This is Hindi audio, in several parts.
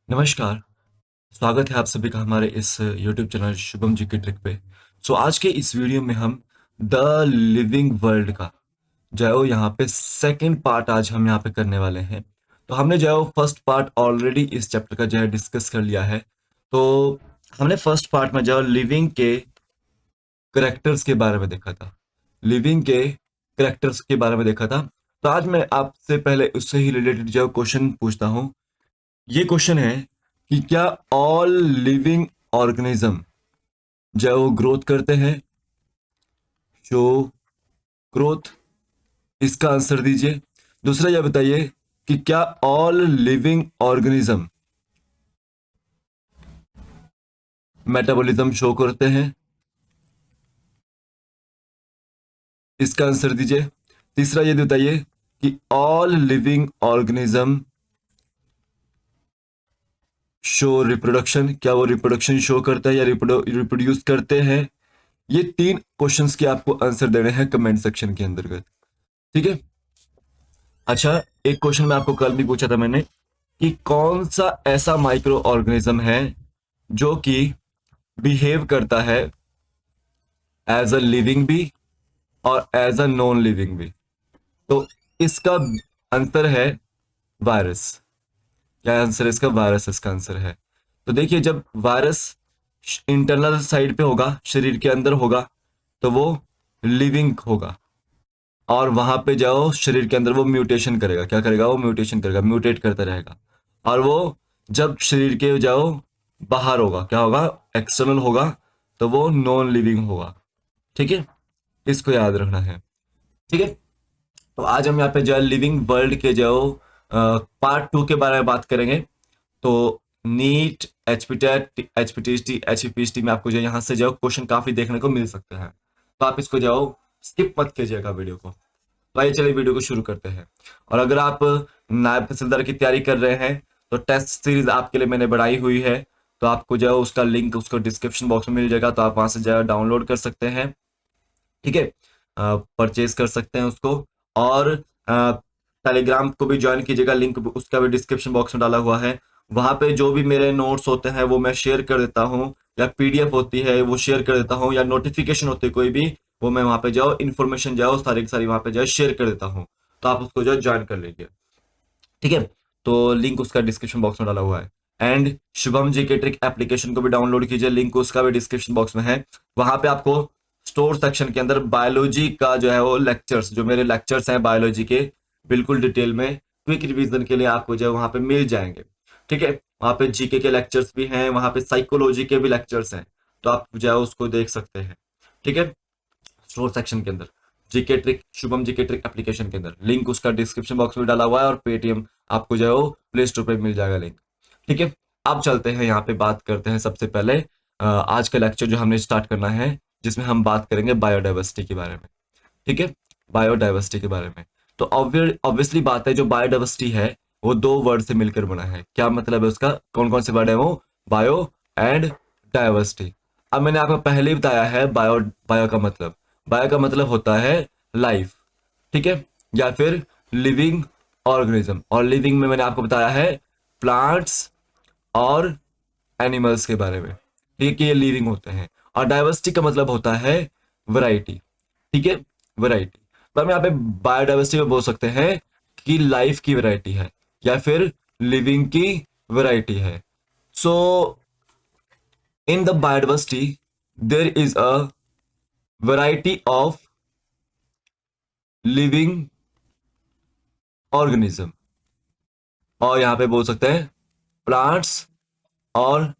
नमस्कार। स्वागत है आप सभी का हमारे इस YouTube चैनल शुभम जी की ट्रिक पे। आज के इस वीडियो में हम द लिविंग वर्ल्ड का जो है वो यहाँ पे सेकंड पार्ट आज हम यहाँ पे करने वाले हैं। तो हमने जो है वो फर्स्ट पार्ट ऑलरेडी इस चैप्टर का जो है डिस्कस कर लिया है। तो हमने फर्स्ट पार्ट में जो लिविंग के करेक्टर्स के बारे में देखा था, लिविंग के करेक्टर्स के बारे में देखा था। तो आज मैं आपसे पहले उससे ही रिलेटेड जो क्वेश्चन पूछता हूँ। ये क्वेश्चन है कि क्या ऑल लिविंग ऑर्गेनिज्म जो है वो ग्रोथ करते हैं? जो ग्रोथ, इसका आंसर दीजिए। दूसरा यह बताइए कि क्या all living organism metabolism show करते हैं? इसका आंसर दीजिए। तीसरा ये बताइए कि all living organism show reproduction, क्या वो रिप्रोडक्शन शो करता है या रिप्रोड्यूस करते हैं? ये तीन क्वेश्चंस के आपको आंसर देने हैं कमेंट सेक्शन के अंतर्गत। ठीक है। अच्छा, एक क्वेश्चन मैं आपको कल भी पूछा था मैंने कि कौन सा ऐसा माइक्रो ऑर्गेनिज्म है जो कि बिहेव करता है एज अ लिविंग बी और एज अ नॉन लिविंग बी। तो इसका आंसर है वायरस। क्या आंसर है इसका? वायरस इसका आंसर है। तो देखिए, जब वायरस इंटरनल साइड पे होगा, शरीर के अंदर होगा, तो वो लिविंग होगा। और वहां पे जाओ शरीर के अंदर वो म्यूटेशन करेगा। क्या करेगा? वो म्यूटेशन करेगा, म्यूटेट करता रहेगा। और वो जब शरीर के जाओ बाहर होगा, क्या होगा? एक्सटर्नल होगा, तो वो नॉन लिविंग होगा। ठीक है, इसको याद रखना है। ठीक है। तो आज हम यहाँ पे जो है लिविंग वर्ल्ड के जो पार्ट 2 के बारे में बात करेंगे। तो नीट, एचपीटेट, एचपीटीएसटी, एचपीएसटी में आपको जो यहाँ से जो क्वेश्चन काफी देखने को मिल सकते हैं। तो आप इसको जाओ स्किप मत कीजिएगा वीडियो को। तो आइए चलिए वीडियो को शुरू करते हैं। और अगर आप नायब तहसीलदार की तैयारी कर रहे हैं तो टेस्ट सीरीज आपके लिए मैंने बढ़ाई हुई है। तो आपको जो है उसका लिंक उसको डिस्क्रिप्शन बॉक्स में मिल जाएगा, तो आप वहां से जो है डाउनलोड कर सकते हैं। ठीक है, परचेज कर सकते हैं उसको। और टेलीग्राम को भी ज्वाइन कीजिएगा, लिंक उसका भी डिस्क्रिप्शन बॉक्स में डाला हुआ है। वहां पे जो भी मेरे नोट्स होते हैं वो मैं शेयर कर देता हूँ, या पीडीएफ होती है वो शेयर कर देता हूँ, या नोटिफिकेशन होती है कोई भी, वो मैं वहां पे जाओ इन्फॉर्मेशन जाओ सारी की सारी वहां पे जाओ शेयर कर देता हूँ। तो आप उसको जो ज्वाइन कर लीजिए। ठीक है। तो लिंक उसका डिस्क्रिप्शन बॉक्स में डाला हुआ है। एंड शुभम जी के ट्रिक एप्लीकेशन को भी डाउनलोड कीजिए, लिंक उसका भी डिस्क्रिप्शन बॉक्स में है। वहां पे आपको स्टोर सेक्शन के अंदर बायोलॉजी का जो है वो लेक्चर्स, जो मेरे लेक्चर्स हैं बायोलॉजी के, बिल्कुल डिटेल में क्विक रिवीजन के लिए आपको जो है वहां पे मिल जाएंगे। ठीक है। वहां पे जीके के लेक्चर्स भी हैं, वहां पे साइकोलॉजी के भी लेक्चर्स हैं। तो आप जो है उसको देख सकते हैं। ठीक है। स्टोर सेक्शन के अंदर GK trick, Shubham GK trick application के अंदर लिंक उसका डिस्क्रिप्शन बॉक्स में डाला हुआ है, और पेटीएम आपको जो है वो प्ले स्टोर पे मिल जाएगा लिंक। ठीक है। अब चलते हैं यहाँ पे बात करते हैं सबसे पहले आज का लेक्चर जो हमने स्टार्ट करना है, जिसमें हम बात करेंगे बायोडाइवर्सिटी के बारे में। ठीक है, बायोडाइवर्सिटी के बारे में। तो ऑब्वियसली बात है, जो बायोडाइवर्सिटी है वो दो वर्ड से मिलकर बना है। क्या मतलब है उसका? कौन कौन से वर्ड है वो? Bio and diversity. अब मैंने आपको पहले ही बताया है बायो, बायो का मतलब, बायो का मतलब होता है लाइफ। ठीक है, या फिर लिविंग ऑर्गेनिज्म। और लिविंग में मैंने आपको बताया है प्लांट्स और एनिमल्स के बारे में। ठीक है, कि ये लिविंग होते हैं। और डाइवर्सिटी का मतलब होता है वैरायटी। ठीक है, वैरायटी। तो हम यहाँ पे बायोडाइवर्सिटी में बोल सकते हैं कि लाइफ की वैरायटी है, या फिर लिविंग की वैरायटी है। So in the biodiversity there is a variety of living organism. और यहाँ पे बोल सकते हैं प्लांट्स और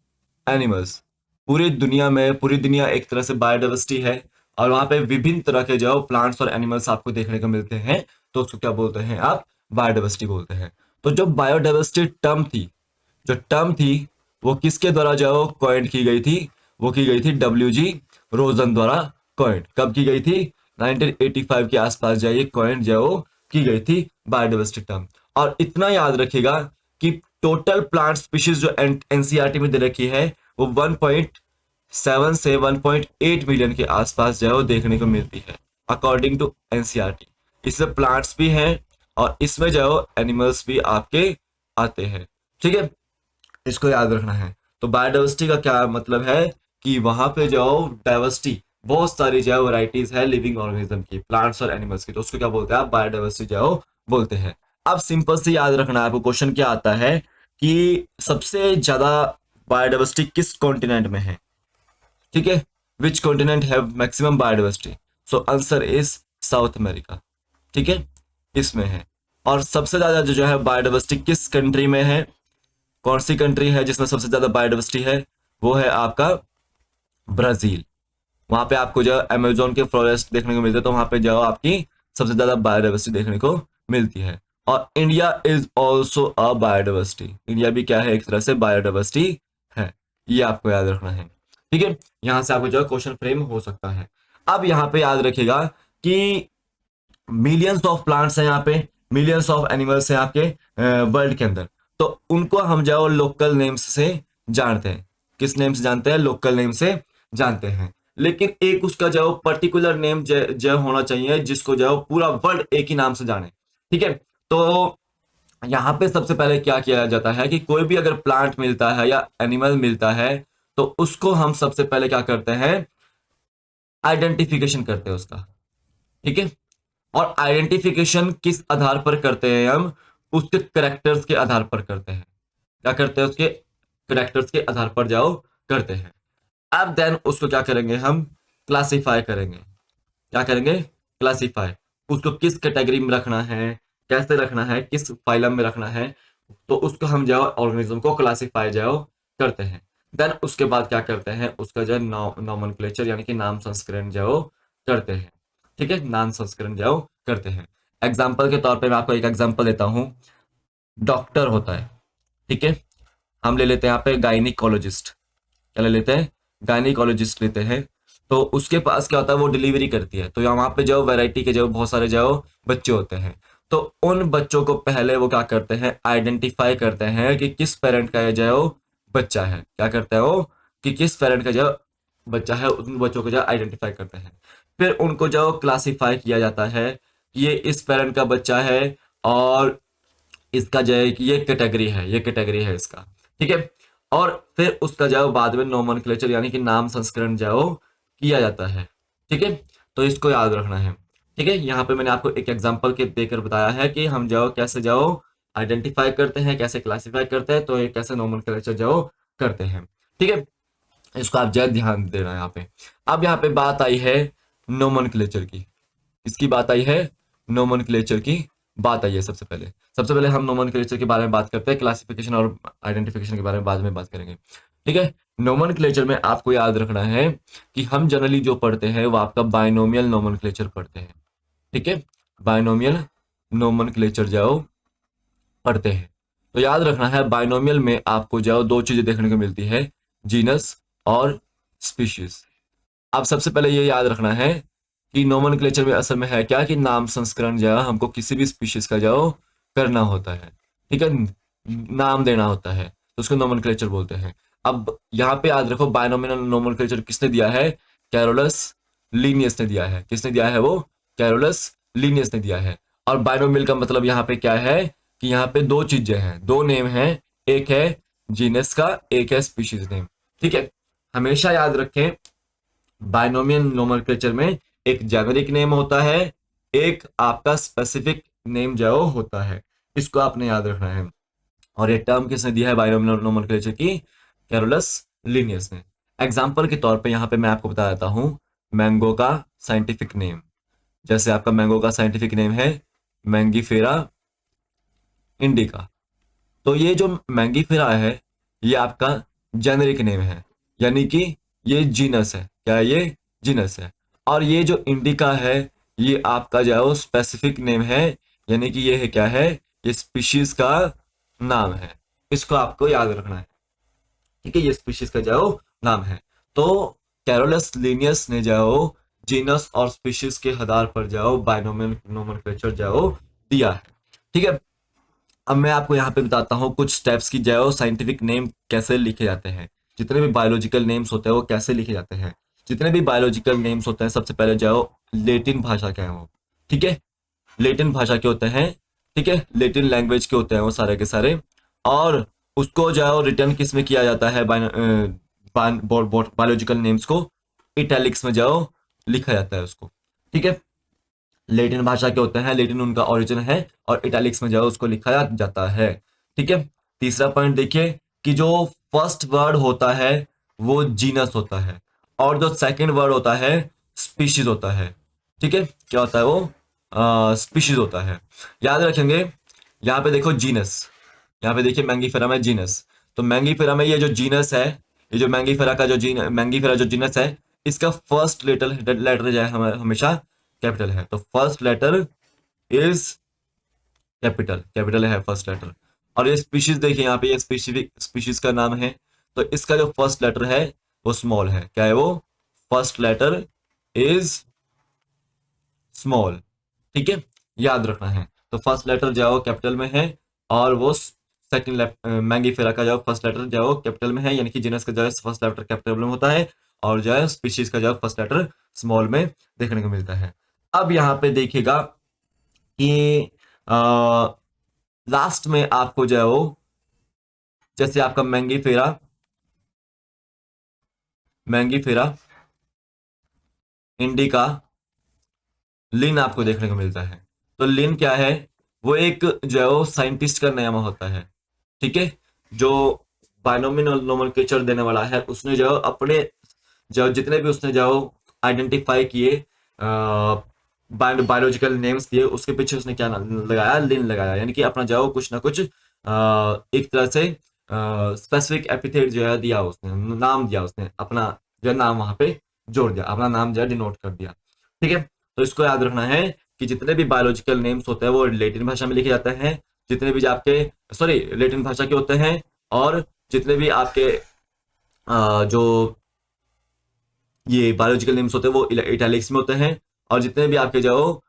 एनिमल्स। पूरी दुनिया में, पूरी दुनिया एक तरह से बायोडाइवर्सिटी है, और वहां पे विभिन्न तरह के जो प्लांट्स और एनिमल्स आपको देखने को मिलते हैं। तो उसको क्या बोलते हैं? आप बायोडाइवर्सिटी बोलते हैं। तो जो बायोडाइवर्सिटी टर्म थी, जो टर्म थी, वो किसके द्वारा जो कॉइंड की गई थी? वो की गई थी डब्ल्यू जी रोजन द्वारा कॉइंड। कब की गई थी? 1985 के आसपास जो ये कॉइंड जो की गई थी बायोडाइवर्सिटी टर्म। और इतना याद रखिएगा कि टोटल प्लांट स्पीशीज जो एनसीईआरटी में दे रखी है वो 1.7 से 1.8 मिलियन के आसपास जो है वो देखने को मिलती है, अकॉर्डिंग टू एनसीईआरटी। इसमें प्लांट्स भी हैं और इसमें जो है एनिमल्स भी आपके आते हैं। ठीक है, इसको याद रखना है। तो बायोडाइवर्सिटी का क्या मतलब है कि वहां पे जाओ डाइवर्सिटी, बहुत सारी जो वैरायटीज है लिविंग ऑर्गेनिज्म की, प्लांट्स और एनिमल्स की, तो उसको क्या बोलते हैं आप, बायोडाइवर्सिटी जाओ बोलते हैं। अब सिंपल से याद रखना है आपको, क्वेश्चन क्या आता है कि सबसे ज्यादा बायोडाइवर्सिटी किस कॉन्टिनेंट में है, ठीक है, which continent have maximum biodiversity, so answer is south America, ठीक है, इसमें है। और सबसे ज्यादा जो है बायोडाइवर्सिटी किस कंट्री में है, कौन सी कंट्री है जिसमें सबसे ज्यादा बायोडाइवर्सिटी है, वो है आपका ब्राजील। वहां पे आपको जो अमेजोन के फॉरेस्ट देखने को मिलते हैं, तो वहां पे जाओ आपकी सबसे ज्यादा बायोडाइवर्सिटी देखने को मिलती है। और India is also a biodiversity, India भी क्या है, एक तरह से बायोडाइवर्सिटी है, ये आपको याद रखना है, ठीक है। यहां से आपको जो क्वेश्चन फ्रेम हो सकता है। अब यहाँ पे याद रखिएगा कि मिलियंस ऑफ प्लांट्स हैं यहाँ पे, मिलियंस ऑफ एनिमल्स हैं आपके वर्ल्ड के अंदर, तो उनको हम जो लोकल नेम्स से जानते हैं, किस नेम से जानते हैं, लोकल नेम से जानते हैं। लेकिन एक उसका जो पर्टिकुलर नेम जो होना चाहिए जिसको जो पूरा वर्ल्ड एक ही नाम से जाने, ठीक है। तो यहाँ पे सबसे पहले क्या किया जाता है कि कोई भी अगर प्लांट मिलता है या एनिमल मिलता है, तो उसको हम सबसे पहले क्या करते हैं, आइडेंटिफिकेशन करते हैं उसका, ठीक है। और आइडेंटिफिकेशन किस आधार पर करते हैं हम, उसके करेक्टर्स के आधार पर करते हैं, क्या करते हैं, उसके करेक्टर्स के आधार पर जाओ करते हैं। अब देन उसको क्या करेंगे हम, क्लासिफाई करेंगे, क्या करेंगे, क्लासिफाई, उसको किस कैटेगरी में रखना है, कैसे रखना है, किस फाइलम में रखना है, तो उसको हम जाओ ऑर्गेनिज्म को क्लासिफाई जाओ करते हैं। देन उसके बाद क्या करते हैं, उसका जो नॉमेनक्लेचर यानी कि नाम संस्करण जाओ करते हैं, ठीक है, नाम संस्करण जाओ करते हैं। एग्जाम्पल के तौर पे मैं आपको एक एग्जाम्पल देता हूं, डॉक्टर होता है, ठीक है, हम ले लेते हैं यहाँ पे गायनिकोलॉजिस्ट, क्या ले लेते हैं, गायनिकोलॉजिस्ट लेते हैं। तो उसके पास क्या होता है, वो डिलीवरी करती है, तो यहाँ वहां पे जो वैरायटी के जो बहुत सारे जो बच्चे होते हैं, तो उन बच्चों को पहले वो क्या करते हैं, आइडेंटिफाई करते हैं कि किस पेरेंट का जो बच्चा है, क्या करते हैं वो, कि किस पेरेंट का जो बच्चा है, उन बच्चों को जो आइडेंटिफाई करते हैं। फिर उनको जो क्लासिफाई किया जाता है कि ये इस पेरेंट का बच्चा है, और इसका जो है कि ये कैटेगरी है, ये कैटेगरी है इसका, ठीक है। और फिर उसका जो बाद में नोमेनक्लेचर यानी कि नाम संस्करण जो किया जाता है, ठीक है। तो इसको याद रखना है, ठीक है। यहाँ पे मैंने आपको एक एग्जांपल के देकर बताया है कि हम जो कैसे जो आइडेंटिफाई करते हैं, कैसे क्लासिफाई करते हैं, तो ये कैसे नोमेनक्लेचर जो करते हैं, ठीक है। इसको आप जय ध्यान देना यहाँ पे। अब यहाँ पे बात आई है नोमेनक्लेचर की, किसकी बात आई है, नोमेनक्लेचर की बात आई है। सबसे पहले हम नोमेनक्लेचर के बारे में बात करते हैं, क्लासिफिकेशन और आइडेंटिफिकेशन के बारे में बाद में बात करेंगे, ठीक है। नोमेनक्लेचर में आपको याद रखना है कि हम जनरली जो पढ़ते हैं वो आपका बाइनोमियल नोमेनक्लेचर पढ़ते हैं, ठीक है, बाइनोमियल नोमेनक्लेचर जाओ पढ़ते हैं। तो याद रखना है बाइनोमियल में आपको जाओ दो चीजें देखने को मिलती है, जीनस और स्पीशीज। अब सबसे पहले ये याद रखना है कि नोमेनक्लेचर में असल में है क्या कि नाम संस्करण जो है हमको किसी भी स्पीशीज का जो करना होता है, ठीक है, नाम देना होता है, तो उसको नोमेनक्लेचर बोलते हैं। अब यहाँ पे याद रखो बाइनोमियल नोमेनक्लेचर किसने दिया है, कैरोलस लीनियस ने दिया है, किसने दिया है वो, कैरोलस लीनियस ने दिया है। और बाइनोमियल का मतलब यहाँ पे क्या है कि यहाँ पे दो चीजें हैं, दो नेम हैं, एक है जीनस का, एक है स्पीशीज नेम, ठीक है। हमेशा याद रखें बाइनोमियल नोमेनक्लेचर में एक जेनेरिक नेम होता है, एक आपका स्पेसिफिक नेम जो होता है, इसको आपने याद रखना है। और ये टर्म किसने दिया है बाइनोमियल नोमेनक्लेचर की, कैरोलस लीनियस ने। एग्जांपल के तौर पे यहाँ पे मैं आपको बता देता हूँ मैंगो का साइंटिफिक नेम, जैसे आपका मैंगो का साइंटिफिक नेम है मैंगीफेरा इंडिका, तो ये जो मैंगीफेरा है ये आपका जेनेरिक नेम है, यानी कि ये जीनस है, क्या है ये, जीनस है। और ये जो इंडिका है ये आपका जो है वो स्पेसिफिक नेम है, यानी कि ये है क्या है, ये स्पीशीज का नाम है, इसको आपको याद रखना है, ठीक है, ये स्पीशीज का जो है वो नाम है। तो कैरोलस लीनियस ने जो जीनस और स्पीशीज के आधार पर जो बाइनोमियल नोमेनक्लेचर जो दिया है, ठीक है। अब मैं आपको यहाँ पे बताता हूँ कुछ स्टेप्स की जो साइंटिफिक नेम कैसे लिखे जाते हैं, जितने भी बायोलॉजिकल नेम्स होते हैं वो कैसे लिखे जाते हैं। जितने भी बायोलॉजिकल नेम्स होते हैं सबसे पहले जो लेटिन भाषा के हैं वो, ठीक है, लेटिन भाषा के होते हैं, ठीक है, लेटिन लैंग्वेज के होते हैं वो सारे के सारे। और उसको जो है रिटर्न किस में किया जाता है, बायोलॉजिकल नेम्स को इटैलिक्स में जाओ लिखा जाता है उसको, ठीक है। लेटिन भाषा के होते हैं, लेटिन उनका ओरिजिन है, और इटैलिक्स में जाओ उसको लिखा जाता है, ठीक है। तीसरा पॉइंट देखिए कि जो फर्स्ट वर्ड होता है वो जीनस होता है, और जो सेकंड वर्ड होता है स्पीशीज होता है, ठीक है। क्या होता है वो, स्पीशीज होता है। याद रखेंगे, यहाँ पे देखो जीनस, यहाँ पे देखिए मैंगीफेरा में जीनस, तो मैंगीफेरा में ये जो जीनस है, ये जो मैंगीफेरा का जो मैंगीफेरा जो जीनस है, इसका फर्स्ट लेटर जो है हमेशा कैपिटल है, तो first letter is capital, capital है फर्स्ट लेटर। और ये स्पीशीज देखिए, यहाँ पे ये स्पेसिफिक स्पीशीज का नाम है, तो इसका जो फर्स्ट लेटर है वो स्मॉल है। क्या है वो? फर्स्ट लेटर इज स्मॉल, ठीक है, याद रखना है। तो फर्स्ट लेटर जो है वो कैपिटल में है, और वो सेकंड मैंगीफेरा का जो फर्स्ट लेटर जो है वो कैपिटल में है, यानी कि जीनस का जो है फर्स्ट लेटर कैपिटल में होता है, और जो है स्पीशीज का जो है फर्स्ट लेटर स्मॉल में देखने को मिलता है। अब यहाँ पे देखिएगा कि लास्ट में आपको जो है वो, जैसे आपका मैंगीफेरा इंडिका लिन आपको देखने को मिलता है। तो लिन क्या है? वो एक जो है वो साइंटिस्ट का नाम होता है, ठीक है, जो बायनोमियल नोमेनक्लेचर देने वाला है। उसने जो अपने जो जितने भी उसने जो आइडेंटिफाई किए बायोलॉजिकल नेम्स दिए, उसके पीछे उसने क्या लगाया? लिन लगाया, यानी कि अपना जो कुछ ना कुछ एक तरह से स्पेसिफिक एपिथेट जो है दिया, उसने नाम दिया, उसने अपना जो नाम वहां पे जोड़ दिया, अपना नाम जो है डिनोट कर दिया, ठीक है। तो इसको याद रखना है कि जितने भी बायोलॉजिकल नेम्स होते हैं वो लेटिन भाषा में लिखे जाते हैं, जितने भी आपके सॉरी लेटिन भाषा के होते हैं, और जितने भी आपके जो ये बायोलॉजिकल नेम्स होते हैं वो इटैलिक्स में होते हैं, और जितने भी आपके जो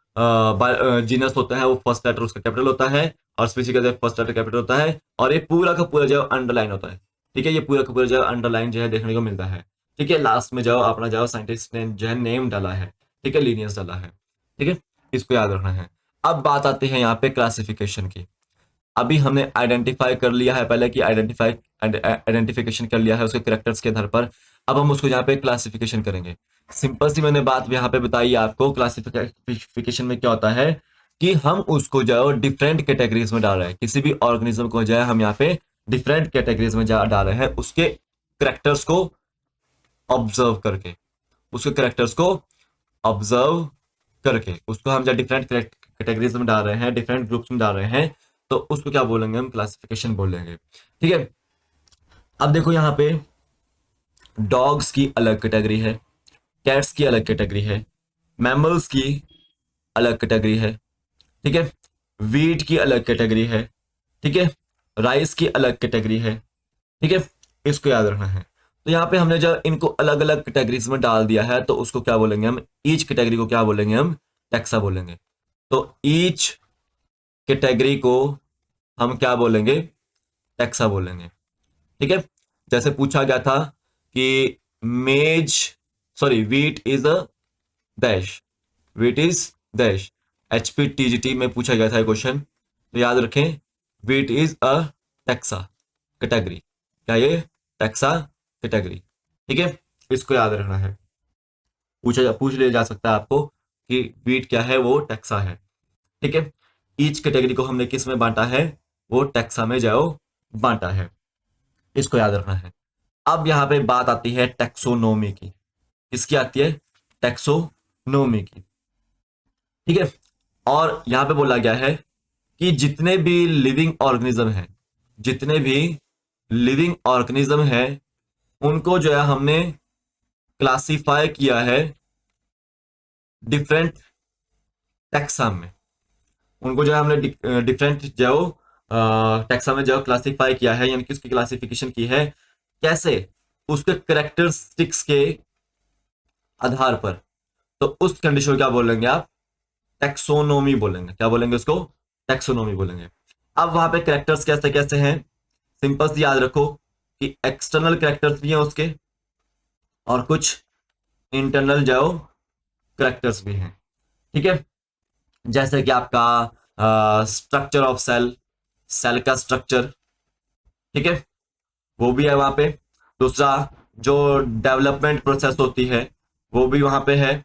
जीनस होता है वो फर्स्ट लेटर उसका कैपिटल होता है, और स्पीशीज का जो फर्स्ट लेटर कैपिटल होता है, और ये पूरा का पूरा जो अंडरलाइन होता है, ठीक है। ये पूरा का पूरा जो अंडरलाइन जो है देखने को मिलता है, ठीक है। लास्ट में जाओ अपना जाओ साइंटिस्ट ने जो है नेम डाला है, ठीक है, लीनियस डाला है, ठीक है, इसको याद रखना है। अब बात आती है यहाँ पे क्लासिफिकेशन की। अभी हमने आइडेंटिफाई कर लिया है पहले कि आइडेंटिफिकेशन कर लिया है उसके कैरेक्टर्स के आधार पर। अब हम उसको यहाँ पे क्लासिफिकेशन करेंगे। सिंपल सी मैंने बात यहाँ पे बताई आपको। क्लासिफिकेशन में क्या होता है कि हम उसको जो है डिफरेंट कैटेगरीज में डाल रहे हैं, किसी भी ऑर्गेनिज्म को जो है हम यहाँ पे डिफरेंट कैटेगरीज में डाल रहे हैं, उसके करेक्टर्स को ऑब्जर्व करके, उसके करेक्टर्स को ऑब्जर्व करके उसको हम जब डिफरेंट कैटेगरीज में डाल रहे हैं, डिफरेंट ग्रुप्स में डाल रहे हैं, तो उसको क्या बोलेंगे? हम क्लासिफिकेशन बोलेंगे, ठीक है। अब देखो यहाँ पे डॉग्स की अलग कैटेगरी है, कैट्स की अलग कैटेगरी है, मैमल्स की अलग कैटेगरी है, ठीक है, वीट की अलग कैटेगरी है, ठीक है, राइस की अलग कैटेगरी है, ठीक है, इसको याद रखना है। तो यहाँ पे हमने जब इनको अलग अलग कैटेगरीज में डाल दिया है, तो उसको क्या बोलेंगे हम? ईच कैटेगरी को क्या बोलेंगे? हम टैक्सा बोलेंगे। तो ईच कैटेगरी को हम क्या बोलेंगे? टैक्सा बोलेंगे, ठीक है। जैसे पूछा गया था कि मेज sorry wheat is a dash, wheat is dash, HPTGT में पूछा गया था क्वेश्चन, तो याद रखें wheat is a taxa category. क्या ये? टैक्सा कैटेगरी, ठीक है, इसको याद रखना है। पूछ लिया जा सकता है आपको कि वीट क्या है? वो टैक्सा है, ठीक है। ईच कैटेगरी को हमने किस में बांटा है? वो टैक्सा में जाओ बांटा है, इसको याद रखना है। अब यहां पे बात आती है टैक्सोनोमी की। किसकी आती है? टैक्सोनोमी की, ठीक है। और यहां पे बोला गया है कि जितने भी लिविंग ऑर्गेनिज्म है, जितने भी लिविंग ऑर्गेनिज्म है, उनको जो है हमने क्लासिफाई किया है डिफरेंट टैक्सा में। उनको जो है हमने डिफरेंट जो टैक्सा में जो क्लासिफाई किया है, यानी कि उसकी क्लासिफिकेशन की है। कैसे? उसके करेक्टरिस्टिक्स के आधार पर। तो उस कंडीशन को क्या बोलेंगे आप? टैक्सोनोमी बोलेंगे। क्या बोलेंगे उसको? टैक्सोनोमी बोलेंगे। अब वहां पे करेक्टर्स कैसे कैसे हैं? सिंपल से याद रखो कि एक्सटर्नल करेक्टर्स भी हैं उसके, और कुछ इंटरनल जो करेक्टर्स भी हैं, ठीक है। जैसे कि आपका स्ट्रक्चर ऑफ सेल, सेल का स्ट्रक्चर, ठीक है, वो भी है वहां पे। दूसरा जो डेवलपमेंट प्रोसेस होती है वो भी वहां पे है।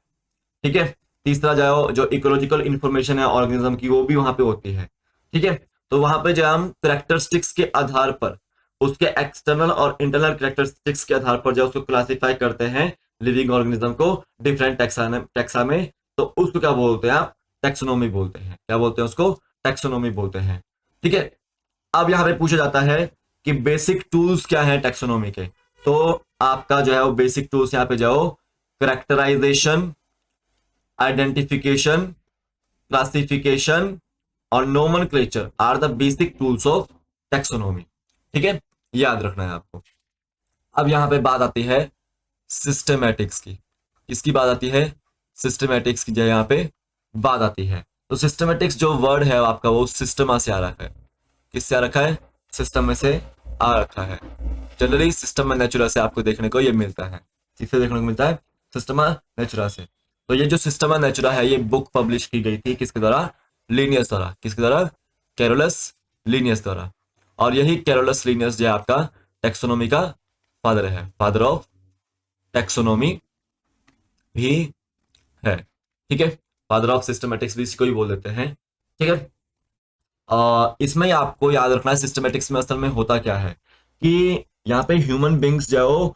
ठीक है, तीसरा जो इकोलॉजिकल इंफॉर्मेशन है ऑर्गेनिज्म की वो भी वहां पे होती है। ठीक है, तो वहां पे जो हम करेक्टरिस्टिक्स के आधार पर, उसके एक्सटर्नल और इंटरनल करेक्टरिस्टिक्स के आधार पर जो उसको क्लासिफाई करते हैं लिविंग ऑर्गेनिज्म को डिफरेंट टेक्सा में, तो उसको क्या बोलते हैं आप? टेक्सोनोमी बोलते हैं। क्या बोलते हैं उसको? टेक्सोनोमी बोलते हैं। ठीक है, अब यहां पे पूछा जाता है कि बेसिक टूल्स क्या है टेक्सोनोमी के। तो आपका जो है वो बेसिक टूल्स यहां पे जाओ, करेक्टराइजेशन, आइडेंटिफिकेशन, क्लासिफिकेशन और nomenclature are the basic tools of taxonomy. ठीक है, याद रखना है आपको। अब यहां पे बात आती है सिस्टमैटिक्स की। किसकी बात आती है? सिस्टमैटिक्स की जो यहां पे बात आती है। तो सिस्टमैटिक्स जो वर्ड है आपका वो सिस्टमा से आ रखा है। किससे आ रखा है? सिस्टम में से आ रखा है। जनरली सिस्टम नेचुरा से आपको देखने को ये मिलता है। किससे देखने को मिलता है? सिस्टमा नेचुरा से। तो ये जो सिस्टमा नेचुरा है ये बुक पब्लिश की गई थी किसके द्वारा? लीनियस द्वारा। किसके द्वारा? कैरोलस लीनियस द्वारा। और यही कैरोलस लीनियस जो है आपका टेक्सोनोमी का फादर है, फादर ऑफ टेक्सोनोमी भी है। ठीक है, फादर ऑफ सिस्टमेटिक्स भी इसी को ही बोल देते हैं। ठीक है, इसमें ही आपको याद रखना है सिस्टमेटिक्स में असल में होता क्या है कि यहाँ पे ह्यूमन बींग्स जो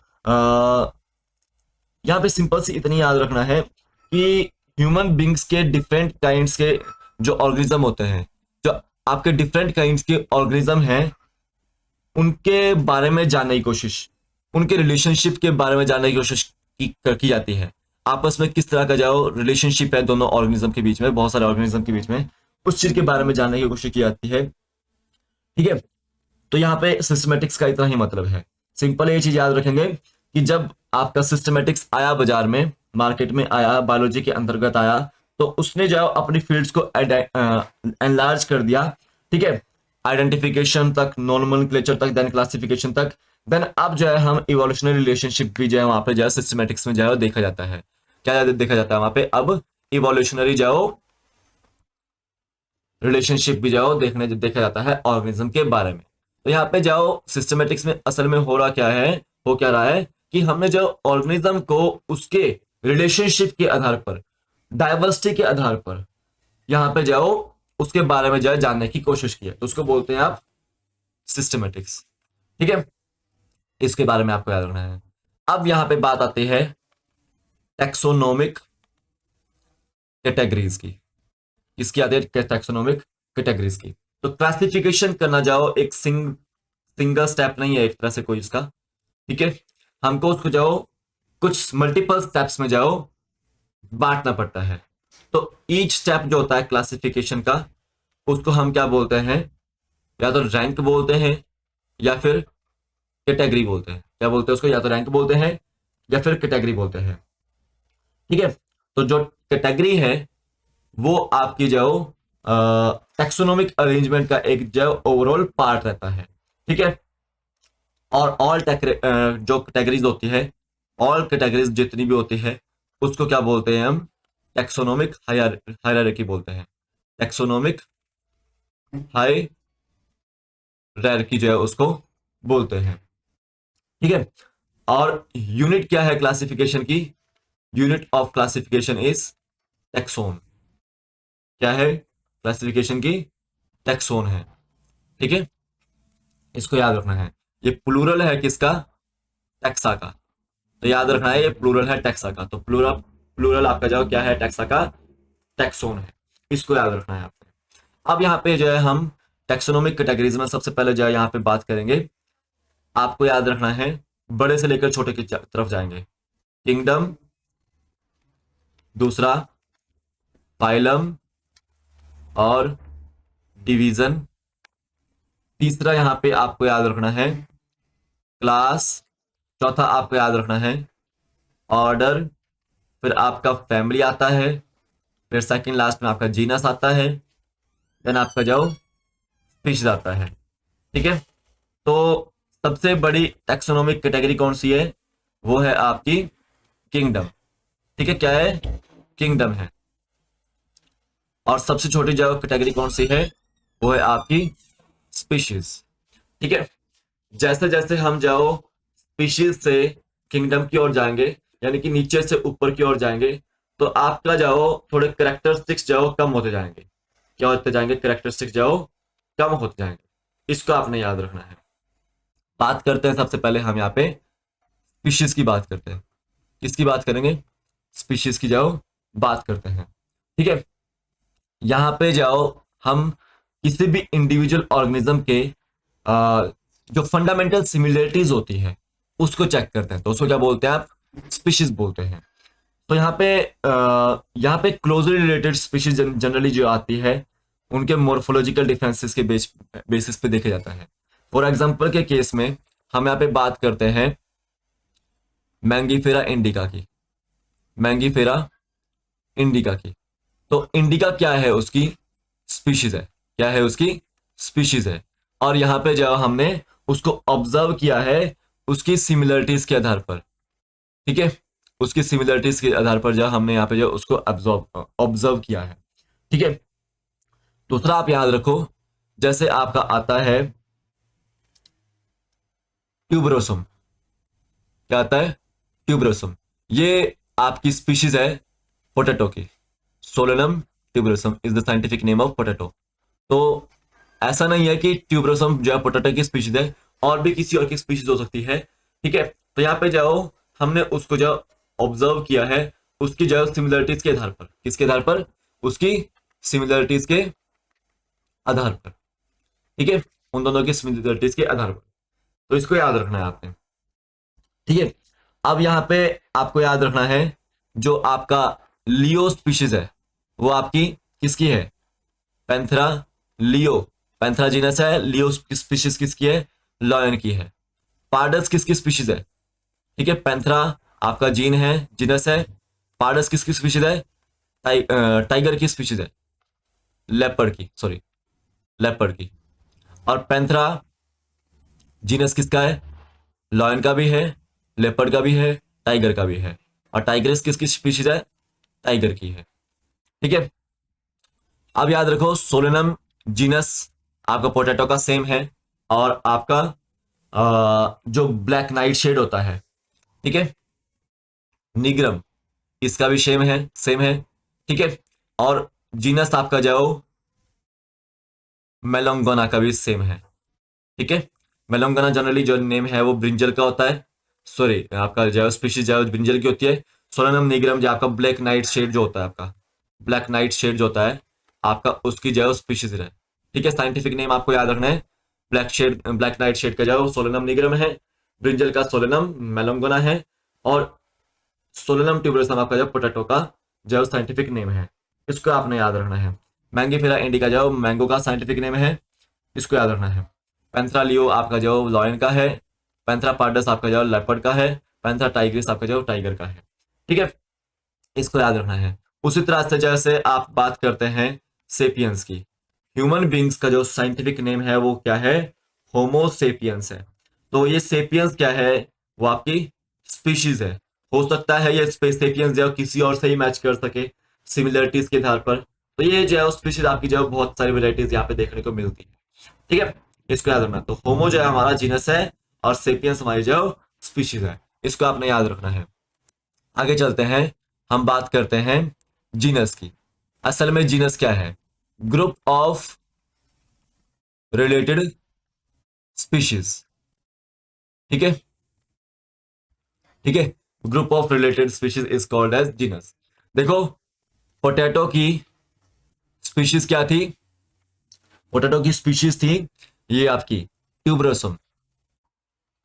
यहाँ पे सिंपल सी इतनी याद रखना है कि ह्यूमन बींग्स के डिफरेंट काइंड्स के जो ऑर्गेनिज्म होते हैं, जो आपके डिफरेंट काइंड्स के ऑर्गेनिज्म हैं, उनके बारे में जानने की कोशिश, उनके रिलेशनशिप के बारे में जानने की कोशिश की जाती है। आपस में किस तरह का जो रिलेशनशिप है दोनों ऑर्गेनिज्म के बीच में, बहुत सारे ऑर्गेनिज्म के बीच में, उस चीज के बारे में जानने की कोशिश की जाती है। ठीक है, तो यहाँ पे सिस्टमेटिक्स का इतना ही मतलब है। सिंपल ये चीज याद रखेंगे कि जब आपका सिस्टमेटिक्स आया बाजार में, मार्केट में आया, बायोलॉजी के अंतर्गत आया, तो उसने जो अपनी फील्ड्स को एनलार्ज कर दिया। ठीक है, आइडेंटिफिकेशन तक, नोमेनक्लेचर तक, देन क्लासिफिकेशन तक, देन अब जो है हम इवोल्यूशनरी रिलेशनशिप भी जो है वहां पे जो है सिस्टमेटिक्स में जो है देखा जाता है। क्या देखा जाता है वहां पे? अब इवोल्यूशनरी जो रिलेशनशिप भी जाओ देखा जाता है ऑर्गेनिज्म के बारे में। तो यहाँ पे जाओ सिस्टमेटिक्स में असल में हो रहा क्या है, हो क्या रहा है कि हमने जो ऑर्गेनिज्म को उसके रिलेशनशिप के आधार पर, डायवर्सिटी के आधार पर यहाँ पे जाओ उसके बारे में जो है जानने की कोशिश की है, तो उसको बोलते हैं आप सिस्टमेटिक्स। ठीक है, इसके बारे में आपको याद रखना है। अब यहां पे बात आती है टेक्सोनोमिक कैटेगरीज की। किसकी आती है? टेक्सोनोमिक कैटेगरीज की। तो क्लासिफिकेशन करना जाओ एक सिंगल स्टेप नहीं है एक तरह से कोई इसका। ठीक है, हमको उसको जाओ कुछ मल्टीपल स्टेप्स में जाओ बांटना पड़ता है। तो ईच स्टेप जो होता है क्लासिफिकेशन का, उसको हम क्या बोलते हैं? या तो रैंक बोलते हैं या फिर कैटेगरी बोलते हैं। क्या बोलते हैं उसको? या तो रैंक बोलते हैं या फिर कैटेगरी बोलते हैं। ठीक है, तो जो कैटेगरी है वो आपकी जो टेक्सोनोमिक अरेंजमेंट का एक जो ओवरऑल पार्ट रहता है। ठीक है, और ऑल जो कैटेगरीज होती है, ऑल कैटेगरीज जितनी भी होती है, उसको क्या बोलते हैं हम? टेक्सोनोमिक हायरार्की बोलते हैं। टेक्सोनोमिक हायरार्की जो है उसको बोलते हैं। ठीक है, और यूनिट क्या है क्लासिफिकेशन की? Unit of classification is taxon. क्या है क्लासिफिकेशन की? टेक्सोन है। ठीक है, इसको याद रखना है। ये प्लूरल है किसका? टेक्सा का। तो याद रखना है ये प्लूरल है टेक्सा का। तो प्लूरल प्लूरल आपका जो क्या है? टेक्सा का टेक्सोन है। इसको याद रखना है आपको। अब यहाँ पे जो है हम टेक्सोनोमिक कैटेगरीज में सबसे पहले जो है यहाँ पे बात करेंगे। आपको याद रखना है बड़े से लेकर छोटे की तरफ जाएंगे। किंगडम, दूसरा फाइलम और डिवीजन, तीसरा यहां पे आपको याद रखना है क्लास, चौथा आपको याद रखना है ऑर्डर, फिर आपका फैमिली आता है, फिर सेकंड लास्ट में आपका जीनस आता है, देन आपका जो स्पीशीज आता है। ठीक है, तो सबसे बड़ी टैक्सोनोमिक कैटेगरी कौन सी है? वो है आपकी किंगडम। ठीक है, क्या है? किंगडम है। और सबसे छोटी जो कैटेगरी कौन सी है? वो है आपकी स्पीशीज। ठीक है, जैसे जैसे हम जाओ स्पीशीज से किंगडम की ओर जाएंगे, यानी कि नीचे से ऊपर की ओर जाएंगे, तो आपका जाओ थोड़े करेक्टरिस्टिक्स जाओ कम होते जाएंगे। क्या होते जाएंगे? करेक्टरिस्टिक्स जाओ कम होते जाएंगे। इसको आपने याद रखना है। बात करते हैं सबसे पहले हम यहाँ पे स्पीशीज की बात करते हैं। किसकी बात करेंगे? स्पीशीज की जाओ बात करते हैं। ठीक है, यहां पे जाओ हम किसी भी इंडिविजुअल ऑर्गेनिज्म के जो फंडामेंटल सिमिलरिटीज होती है उसको चेक करते हैं, तो उसको क्या बोलते हैं? आप स्पीशीज बोलते हैं। तो यहाँ पे क्लोजली रिलेटेड स्पीशीज जनरली जो आती है उनके मोर्फोलॉजिकल डिफरेंसेस के बेसिस पे देखा जाता है। फॉर एग्जांपल के केस में हम यहाँ पे बात करते हैं मैंगीफेरा इंडिका की। मैंगीफेरा इंडिका की, तो इंडिका क्या है? उसकी स्पीशीज है। क्या है? उसकी स्पीशीज है। और यहां पे जो हमने उसको ऑब्जर्व किया है उसकी सिमिलरिटीज के आधार पर। ठीक है, उसकी सिमिलरिटीज के आधार पर जो हमने यहाँ पे जो उसको ऑब्जर्व किया है। ठीक है, दूसरा आप याद रखो, जैसे आपका आता है ट्यूबरोसम। क्या आता है? ट्यूबरोसम। ये आपकी स्पीशीज है पोटैटो की। Solanum tuberosum is the scientific name of potato. तो ऐसा नहीं है कि ट्यूबरोसम जो है पोटैटो की स्पीशीज है, और भी किसी और की स्पीशीज हो सकती है। ठीक है, तो यहाँ पे जाओ हमने उसको जो ऑब्जर्व किया है उसकी जो सिमिलरिटीज के आधार पर। किसके आधार पर? उसकी सिमिलरिटीज के आधार पर। ठीक है, उन दोनों की सिमिलरिटीज के आधार पर। तो इसको याद रखना है आपने। ठीक है, अब यहाँ पे आपको याद रखना है जो आपका लियो स्पीशीज है वो आपकी किसकी है? Panthera leo. पैंथेरा जीनस है, लियो स्पीशीज किसकी है? लॉयन की है। पार्डस किसकी स्पीशीज है? ठीक है, पैंथेरा आपका जीन है, जीनस है। पार्डस किसकी स्पीशीज है? टाइगर की स्पीशीज है, लेपर्ड की, सॉरी लेपर्ड की। और पैंथेरा जीनस किसका है? लॉयन का भी है, लेपर्ड का भी है, टाइगर का भी है। और टाइग्रेस किसकी स्पीशीज है? टाइगर की है। ठीक है, अब याद रखो सोलेनम जीनस आपका पोटैटो का सेम है, और आपका जो ब्लैक नाइट शेड होता है, ठीक है, निग्रम, इसका भी सेम है। ठीक है, और जीनस आपका जाओ मेलोंगोना का भी सेम है। ठीक है, मेलोंगोना जनरली जो नेम है वो ब्रिंजल का होता है। सॉरी, आपका जो स्पीशीज जो ब्रिंजल की होती है। सोलेनम निग्रम जो आपका ब्लैक नाइट शेड जो होता है, आपका ब्लैक नाइट शेड जो होता है आपका, उसकी जो स्पीशीज है। ठीक है, साइंटिफिक नेम आपको याद रखना है। ब्लैक नाइट शेड का जो सोलेनम निग्रम है, ब्रिंजल का सोलेनम मेलोंगोना है, और सोलेनम ट्यूबरोसम आपका जो पोटैटो का जो साइंटिफिक नेम है। इसको आपने याद रखना है। मैंगीफेरा इंडिका जो मैंगो का साइंटिफिक नेम है, इसको याद रखना है। पैंथेरा लियो आपका जो लॉयन का है, पैंथेरा पार्डस आपका जो लेपर्ड का है, पैंथेरा टाइग्रिस आपका जो टाइगर का है। ठीक है, इसको याद रखना है। उसी तरह से जैसे आप बात करते हैं सेपियंस की, ह्यूमन बींग्स का जो साइंटिफिक नेम है वो क्या है? होमो सेपियंस है। तो ये सेपियंस क्या है? वो आपकी स्पीशीज है। हो सकता है ये सेपियंस जो किसी और से ही मैच कर सके सिमिलरिटीज के आधार पर। तो ये जो है स्पीशीज आपकी जो बहुत सारी वेराइटीज यहाँ पे देखने को मिलती है। ठीक है, इसको याद रखना। तो होमो जो है हमारा जीनस है, और सेपियंस हमारी जो स्पीशीज है। इसको आपने याद रखना है। आगे चलते हैं, हम बात करते हैं जीनस की। असल में जीनस क्या है? Group of related species. ठीक है, ठीक है, group of related species is called as genus. देखो, पोटैटो की स्पीशीज क्या थी? पोटैटो की स्पीशीज थी ये आपकी ट्यूबरोसम।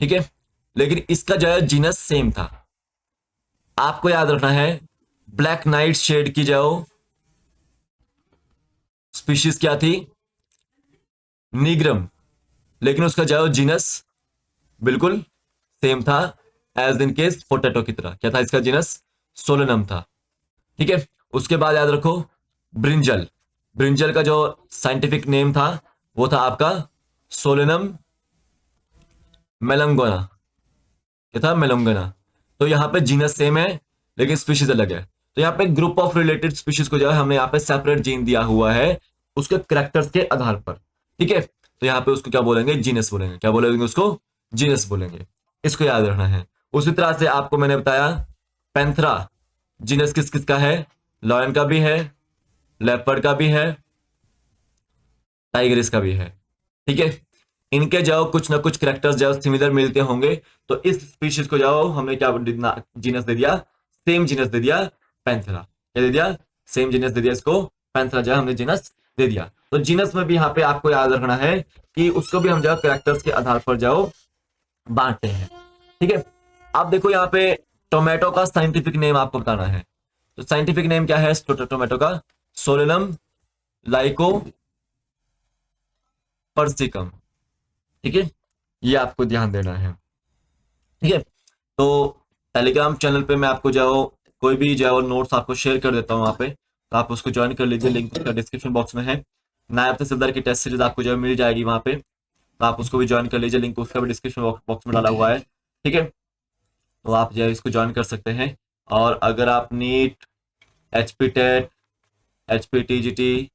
ठीक है, लेकिन इसका जो है जीनस सेम था। आपको याद रखना है ब्लैक नाइट शेड की जो स्पीशीज क्या थी? निग्रम। लेकिन उसका जो जीनस बिल्कुल सेम था एज इन केस पोटैटो की तरह। क्या था इसका जीनस? सोलेनम था। ठीक है, उसके बाद याद रखो ब्रिंजल। ब्रिंजल का जो साइंटिफिक नेम था वो था आपका सोलेनम मेलंगोना। क्या था? मेलंगोना। तो यहाँ पे जीनस सेम है लेकिन स्पीशीज अलग है। तो यहाँ पे ग्रुप ऑफ रिलेटेड स्पीशीज को जो है हमने यहाँ पे सेपरेट जीन दिया हुआ है उसके करेक्टर्स के आधार पर। ठीक है, तो यहाँ पे उसको क्या बोलेंगे? जीनस बोलेंगे। क्या बोलेंगे उसको? जीनस बोलेंगे, इसको याद रखना है। उसी तरह से आपको मैंने बताया पैंथरा जीनस किस किस का है, लॉयन का भी है, लेपर्ड का भी है, टाइगरिस का भी है। ठीक है, इनके जाओ कुछ ना कुछ कैरेक्टर्स जाओ सिमिलर मिलते होंगे, तो इस स्पीशीज को जाओ हमने क्या जीनस दे दिया, सेम जीनस दे दिया पैंथरा। क्या दे दिया, सेम जीनस दे दिया इसको, पैंथरा जो हमने जीनस दे दिया। तो जीनस में भी यहाँ पे आपको याद रखना है कि उसको भी हम जाओ कैरेक्टर्स के आधार पर जाओ बांटते हैं। ठीक है, आप देखो यहाँ पे टोमेटो का साइंटिफिक नेम आपको बताना है। तो साइंटिफिक नेम क्या है टोमेटो का, सोलेनम लाइको पर्सिकम। ठीक है, ये आपको ध्यान देना है। ठीक है, तो टेलीग्राम चैनल पे मैं आपको जाओ कोई भी जाओ नोट्स आपको शेयर कर देता हूँ वहां पे, तो आप उसको ज्वाइन कर लीजिए, लिंक उसका डिस्क्रिप्शन बॉक्स में है। नायब तहसीलदार की टेस्ट सीरीज आपको जो मिल जाएगी वहां पे, तो आप उसको भी ज्वाइन कर लीजिए, लिंक उसका भी डिस्क्रिप्शन बॉक्स में डाला हुआ है। ठीक है, तो आप जो है इसको ज्वाइन कर सकते हैं। और अगर आप NEET, HP TET, HP TGT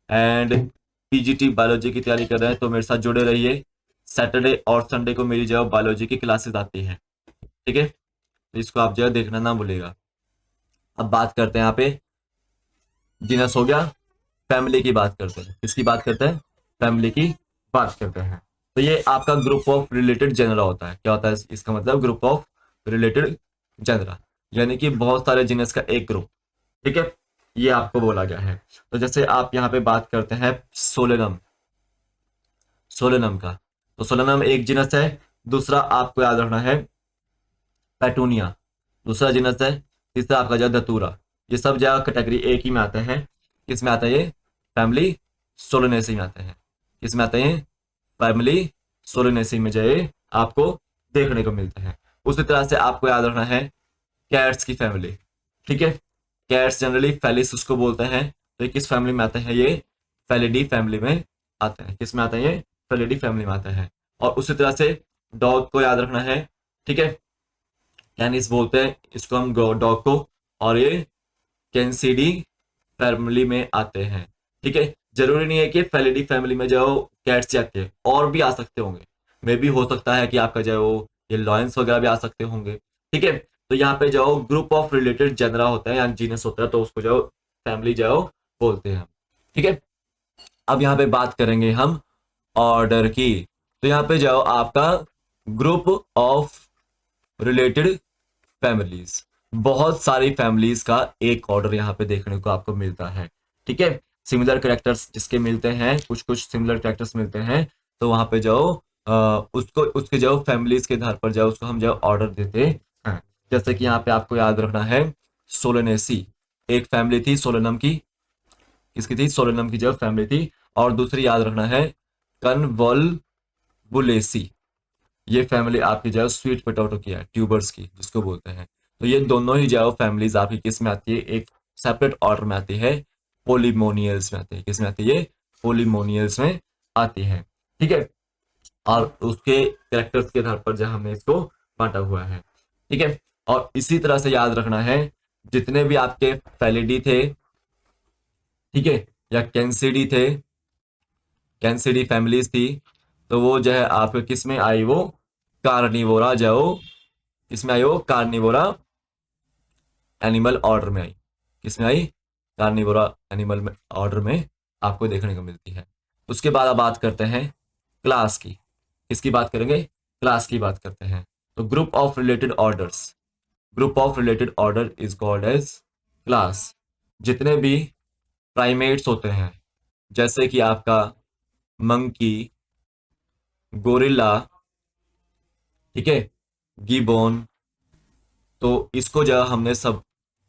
and PGT biology की तैयारी कर रहे हैं तो मेरे साथ जुड़े रहिए। सैटरडे और संडे को मेरी जो बायोलॉजी की क्लासेस आती है। ठीक है, तो इसको आप जो है देखना ना भूलेगा। अब बात करते हैं यहाँ पे, जीनस हो गया, फैमिली की बात करते हैं। किसकी बात करते हैं, फैमिली की बात करते हैं। तो ये आपका ग्रुप ऑफ रिलेटेड जेनरा होता है। क्या होता है इसका मतलब, ग्रुप ऑफ रिलेटेड जेनरा, यानी कि बहुत सारे जीनस का एक ग्रुप। ठीक है, ये आपको बोला गया है। तो जैसे आप यहाँ पे बात करते हैं सोलेनम, सोलेनम का, तो सोलेनम एक जीनस है। दूसरा आपको याद रखना है पेटूनिया, दूसरा जीनस है। तीसरा आपका जो धतूरा, ये सब जगह कैटेगरी एक ही में आते हैं। किस में आता है ये, फैमिली सोलेनेसी में आते हैं। किस में आते हैं, फैमिली सोलेनेसी में जो है आपको देखने को मिलते हैं। उसी तरह से आपको याद रखना है कैट्स की फैमिली। ठीक है, कैट्स जनरली फेलिस उसको बोलते हैं। तो ये किस फैमिली में आते हैं, ये फेलिडी फैमिली में आते हैं। किस में आते हैं, ये फेलिडी फैमिली में आते हैं। और उसी तरह से डॉग को याद रखना है। ठीक है, कैनिस बोलते हैं इसको हम डॉग को, और ये कैंसिडी फैमिली में आते हैं। ठीक है, जरूरी नहीं है कि फेलिडी फैमिली में जो कैट्स आते हैं, और भी आ सकते होंगे। मे भी हो सकता है कि आपका जो ये लॉयंस वगैरह भी आ सकते होंगे। ठीक है, तो यहाँ पे जो ग्रुप ऑफ रिलेटेड जेनरा होता है या जीनस होता है, तो उसको जो फैमिली जो बोलते हैं। ठीक है, अब यहाँ पे बात करेंगे हम ऑर्डर की। तो यहाँ पे जाओ आपका ग्रुप ऑफ रिलेटेड फैमिलीज, बहुत सारी फैमिलीज का एक ऑर्डर यहाँ पे देखने को आपको मिलता है। ठीक है, सिमिलर कैरेक्टर्स जिसके मिलते हैं, कुछ कुछ सिमिलर कैरेक्टर्स मिलते हैं, तो वहां पे जाओ उसको उसके जाओ फैमिलीज के आधार पर जाओ उसको हम जाओ ऑर्डर देते हैं। जैसे कि यहाँ पे आपको याद रखना है सोलेनेसी, एक फैमिली थी सोलेनम की। किसकी थी, सोलेनम की जो फैमिली थी। और दूसरी याद रखना है कन्वोल्वुलेसी, ये फैमिली आपकी जो स्वीट पोटैटो की है, ट्यूबर्स की जिसको बोलते हैं। तो ये दोनों ही जो फैमिलीज आपकी किस में आती है, एक सेपरेट ऑर्डर में आती है, पोलिमोनियल्स में आती है। किस में आती है, पोलिमोनियल्स में आती है। ठीक है, और उसके कैरेक्टर्स के आधार पर जो हमने इसको बांटा हुआ है। ठीक है, और इसी तरह से याद रखना है जितने भी आपके फैलिडी थे, ठीक है, या कैंसिडी थे, कैंसिडी फैमिलीज थी, तो वो जो है आपके किस में आई, वो कार्निवोरा जो किसमें आई, वो कार्निवोरा एनिमल ऑर्डर में आई। किसमें आई, कार्निवोरा एनिमल में ऑर्डर में आपको देखने को मिलती है। उसके बाद अब बात करते हैं क्लास की। किसकी बात करेंगे, क्लास की बात करते हैं। तो group of related orders, group of related order is called as class. जितने भी प्राइमेट्स होते हैं, जैसे कि आपका मंकी, गोरिल्ला, ठीक है, गिबोन, तो इसको जो हमने सब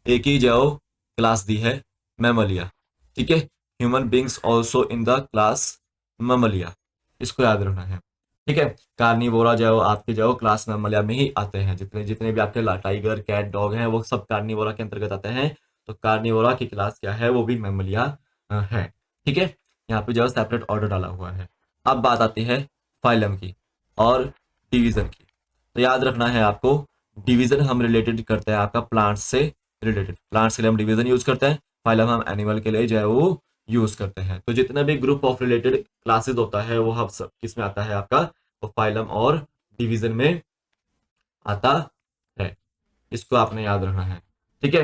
एक ही जो क्लास दी है, मैमलिया। ठीक है, human beings also in the class Mammalia, इसको याद रखना है। ठीक है, कार्निवोरा जो आपके जो क्लास मैमलिया में ही आते हैं। जितने जितने भी आपके टाइगर, कैट, डॉग हैं, वो सब कार्निवोरा के अंतर्गत आते हैं। तो कार्निवोरा की क्लास क्या है, वो भी मैमलिया है। ठीक है, यहाँ पे जो सेपरेट ऑर्डर डाला हुआ है। अब बात आती है फाइलम की और डिवीजन की। तो याद रखना है आपको, डिवीजन हम रिलेटेड करते हैं आपका प्लांट्स से रिलेटेड, प्लांट्स के लिए हम डिवीजन यूज करते हैं, फाइलम हम एनिमल के लिए जो है वो यूज करते हैं। तो जितना भी ग्रुप ऑफ रिलेटेड क्लासेस होता है वो हम सब किस में आता है, आपका वो फाइलम और डिवीजन में आता है। इसको आपने याद रखना है, ठीक है।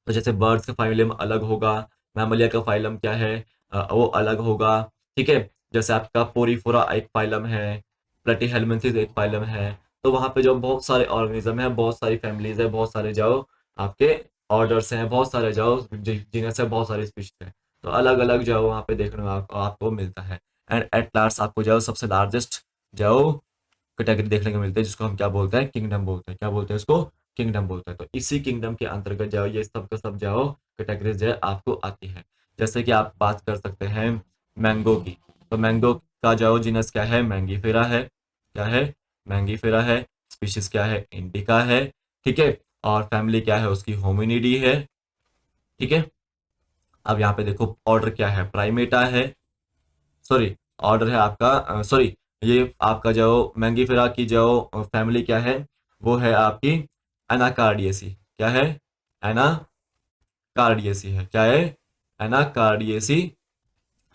तो जैसे बर्ड्स का फाइलम अलग होगा, मैमलिया का फाइलम क्या है, वो अलग होगा, ठीक है। जैसे आपका पोरीफोरा एक फाइलम है, प्लेटीहेलमिन्थेस एक फाइलम है। तो वहां पे जो बहुत सारे ऑर्गेनिज्म है, बहुत सारी फैमिलीज है, बहुत सारे जाओ आपके ऑर्डर्स हैं, बहुत सारे जाओ जीनस है, बहुत सारी स्पीशीज है। तो अलग अलग जाओ वहां पे देखने को आपको मिलता है। एंड एट लास्ट आपको जाओ सबसे लार्जेस्ट जाओ कैटेगरी देखने को मिलती है, जिसको हम क्या बोलते हैं, किंगडम बोलते हैं। क्या बोलते हैं इसको, किंगडम बोलते हैं। तो इसी किंगडम के अंतर्गत जाओ ये सब का सब जाओ कैटेगरीज जो है आपको आती है। जैसे कि आप बात कर सकते हैं मैंगो की, तो मैंगो का जाओ जीनस क्या है, मैंगीफेरा है। क्या है, मैंगीफेरा है। स्पीशीज क्या है, इंडिका है, ठीक है। और फैमिली क्या है उसकी, होमिनिडी है, ठीक है। अब यहाँ पे देखो ऑर्डर क्या है, प्राइमेटा है, सॉरी ऑर्डर है आपका, सॉरी ये आपका जो मैंगीफेरा की जो फैमिली क्या है, वो है आपकी एनाकार्डियेसी। क्या है, एनाकार्डियेसी है। क्या है, एनाकार्डियेसी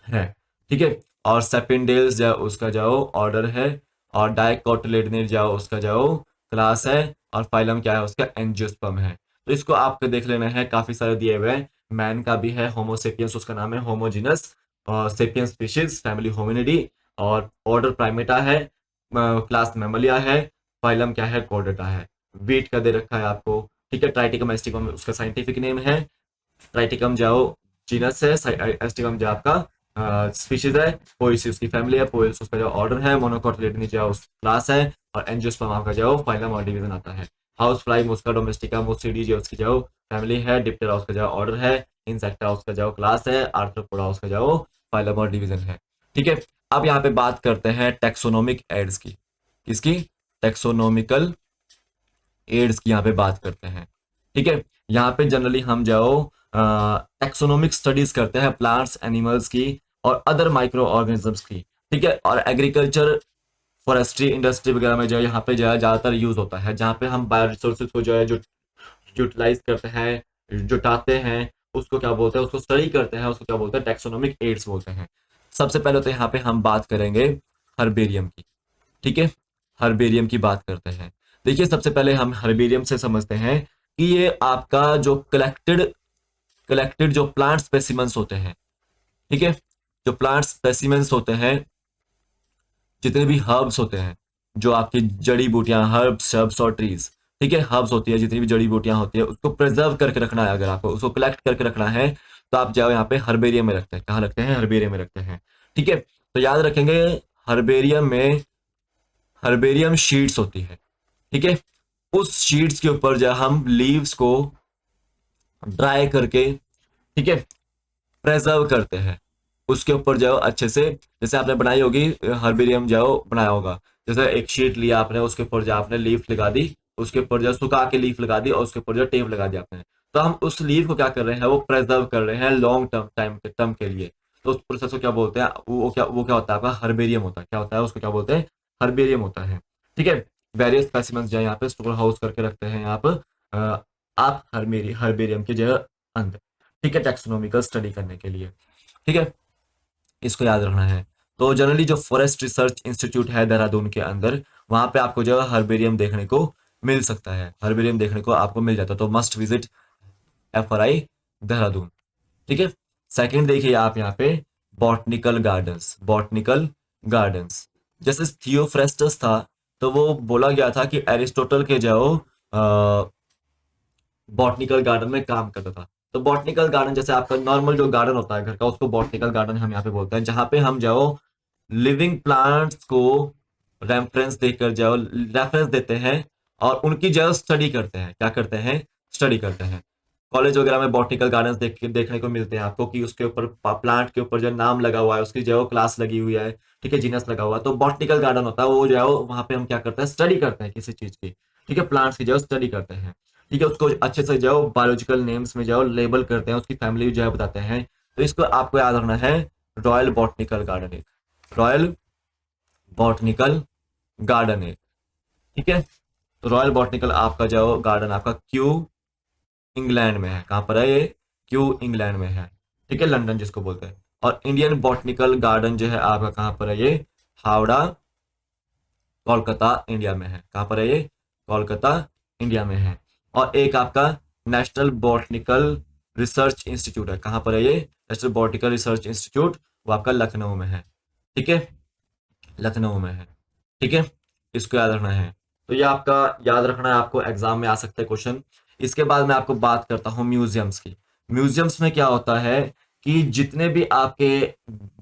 है, ठीक है। और सेपिनडेल्स जाओ उसका जाओ ऑर्डर है, और डाइकोटिलेडोनिड जाओ उसका जाओ क्लास है, और फाइलम क्या है उसका, एंजियोस्पर्म है। तो इसको आपको देख लेना है, काफी सारे दिए हुए हैं। मैन का भी है, होमोसेपियंस उसका नाम है, homogeneous sapiens species, family Hominidae, और ऑर्डर प्राइमेटा है, क्लास मैमलिया है, फाइलम क्या है, कॉर्डेटा है। वेट का दे रखा है आपको, ठीक है। ट्राइटिकम एस्टिकम उसका साइंटिफिक नेम है, ट्राइटिकम जाओ जीनस है, एस्टिकम जो आपका स्पीशीज है, पोएसी उसकी फैमिली है, पोएल्स उसका जो ऑर्डर है, मोनोकोटिलेडोनी जो क्लास है, और एंजियोस्पर्म आपका जो फाइलम और डिवीजन आता है। हाउस फ्लाई मुस्का डोमेस्टिका मुस्सीडी जो उसकी जो फैमिली है, डिप्टेरा उसका जो ऑर्डर है, इंसेक्टा उसका जो क्लास है, आर्थ्रोपोडा उसका जो फाइलम और डिवीजन है, ठीक है। अब यहाँ पे बात करते हैं टेक्सोनोमिक एड्स की। किसकी, टेक्सोनोमिकल एड्स की यहाँ पे बात करते हैं, ठीक है। यहाँ पे जनरली हम जाओ टेक्सोनोमिक स्टडीज करते हैं प्लांट्स, एनिमल्स की और अदर माइक्रो ऑर्गेनिजम्स की, ठीक है। और एग्रीकल्चर, फॉरेस्ट्री इंडस्ट्री वगैरह में जो है यहाँ पे जो है ज्यादातर यूज होता है, जहाँ पे हम बायो रिसोर्सेज को जो है जो यूटिलाइज करते हैं, जुटाते हैं, उसको क्या बोलते हैं, उसको स्टडी करते हैं, उसको क्या बोलते हैं, टेक्सोनोमिक एड्स बोलते हैं। सबसे पहले तो यहाँ पे हम बात करेंगे हर्बेरियम की, ठीक है। हर्बेरियम की बात करते हैं। देखिए सबसे पहले हम हर्बेरियम से समझते हैं कि ये आपका जो कलेक्टेड कलेक्टेड जो प्लांट स्पेसिमेंस होते हैं, ठीक है। जो प्लांट स्पेसिमेंस होते हैं, जितने भी हर्ब्स होते हैं, जो आपकी जड़ी बूटियां, हर्ब्स शर्ब्स और ट्रीज, ठीक है। हर्ब्स होती है, जितनी भी जड़ी बूटियां होती है, उसको प्रिजर्व करके रखना है। अगर आपको उसको कलेक्ट करके रखना है तो आप जाओ यहाँ पे हर्बेरियम में रखते हैं। कहाँ रखते हैं, हर्बेरियम में रखते हैं, ठीक है। तो याद रखेंगे हर्बेरियम में हर्बेरियम शीट्स होती है, ठीक है। उस शीट्स के ऊपर जो हम लीव्स को ड्राई करके, ठीक है, प्रेजर्व करते हैं। उसके ऊपर जाओ अच्छे से, जैसे आपने बनाई होगी हर्बेरियम जाओ बनाया होगा, जैसे एक शीट लिया आपने, उसके ऊपर जो आपने लीफ लगा दी, उसके ऊपर जो सुखा के लीफ लगा दी, और उसके ऊपर जो टेप लगा दिया आपने। तो हम उस लीफ को क्या कर रहे हैं, वो प्रेजर्व कर रहे हैं लॉन्ग टर्म के लिए। तो उस प्रोसेस को क्या बोलते हैं, वो क्या होता है आपका, हर्बेरियम होता है। क्या होता है, उसको क्या बोलते हैं, हर्बेरियम होता है, ठीक है। वेरियस स्पेसिमेंस जो है यहाँ पे स्टोर हाउस करके रखते हैं आप हर्बेरियम के जो अंदर, ठीक है, टेक्सोनोमिकल स्टडी करने के लिए, ठीक है। इसको याद रखना है। तो जनरली जो फॉरेस्ट रिसर्च इंस्टीट्यूट है देहरादून के अंदर, वहां पे आपको जो है हर्बेरियम देखने को मिल सकता है, हर्बेरियम देखने को आपको मिल जाता है। तो मस्ट विजिट FRI देहरादून, ठीक है। सेकंड देखिए आप यहाँ पे बॉटनिकल गार्डन्स, बॉटनिकल गार्डन्स जैसे थियोफ्रेस्टस था, तो वो बोला गया था कि एरिस्टोटल के जाओ बॉटनिकल गार्डन में काम करता था। तो बॉटनिकल गार्डन जैसे आपका नॉर्मल जो गार्डन होता है घर का, उसको बॉटनिकल गार्डन हम यहाँ पे बोलते हैं, जहां पे हम जाओ लिविंग प्लांट्स को रेफरेंस देकर जाओ, रेफरेंस देते हैं और उनकी जो स्टडी करते हैं। क्या करते हैं, स्टडी करते हैं। कॉलेज वगैरह में बॉटनिकल गार्डन देखने को मिलते हैं आपको, कि उसके ऊपर प्लांट के ऊपर जो नाम लगा हुआ है, उसकी जो क्लास लगी हुई है, ठीक है, जीनस लगा हुआ है। तो बॉटनिकल गार्डन होता है वो, जो है वहां पे हम क्या करते हैं, स्टडी करते हैं किसी चीज की, ठीक है, प्लांट्स की जो स्टडी करते हैं, ठीक है। उसको अच्छे से जाओ बायोलॉजिकल नेम्स में जाओ लेबल करते हैं, उसकी फैमिली जो है बताते हैं। तो इसको आपको याद रखना है, रॉयल बॉटनिकल गार्डन एक, रॉयल बॉटनिकल गार्डन एक, ठीक है। तो रॉयल बॉटनिकल आपका जो गार्डन आपका क्यू इंग्लैंड में है। कहां पर है ये, क्यू इंग्लैंड में है, ठीक है, लंदन जिसको बोलते हैं। और इंडियन बॉटनिकल गार्डन जो है आपका कहां पर है, ये हावड़ा कोलकाता इंडिया में है। कहाँ पर है ये? कोलकाता इंडिया में है। और एक आपका नेशनल बॉटनिकल रिसर्च इंस्टीट्यूट है। कहाँ पर है ये? नेशनल बॉटनिकल रिसर्च इंस्टीट्यूट, वो आपका लखनऊ में है। ठीक है, लखनऊ में है। ठीक है, इसको याद रखना है। तो ये आपका याद रखना है, आपको एग्जाम में आ सकते हैं क्वेश्चन। इसके बाद मैं आपको बात करता हूँ म्यूजियम्स की। म्यूजियम्स में क्या होता है कि जितने भी आपके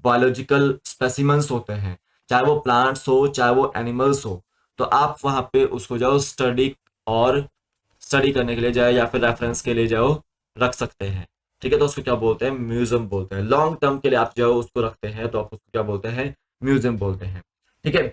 बायोलॉजिकल स्पेसिमेंस होते हैं, चाहे वो प्लांट्स हो चाहे वो एनिमल्स हो, तो आप वहां पे उसको जाओ स्टडी और स्टडी करने के लिए जाए या फिर रेफरेंस के लिए जाओ रख सकते हैं। ठीक है, तो उसको क्या बोलते हैं? म्यूजियम बोलते हैं। लॉन्ग टर्म के लिए आप जो उसको रखते हैं तो आप उसको क्या बोलते हैं? म्यूजियम बोलते हैं। ठीक है,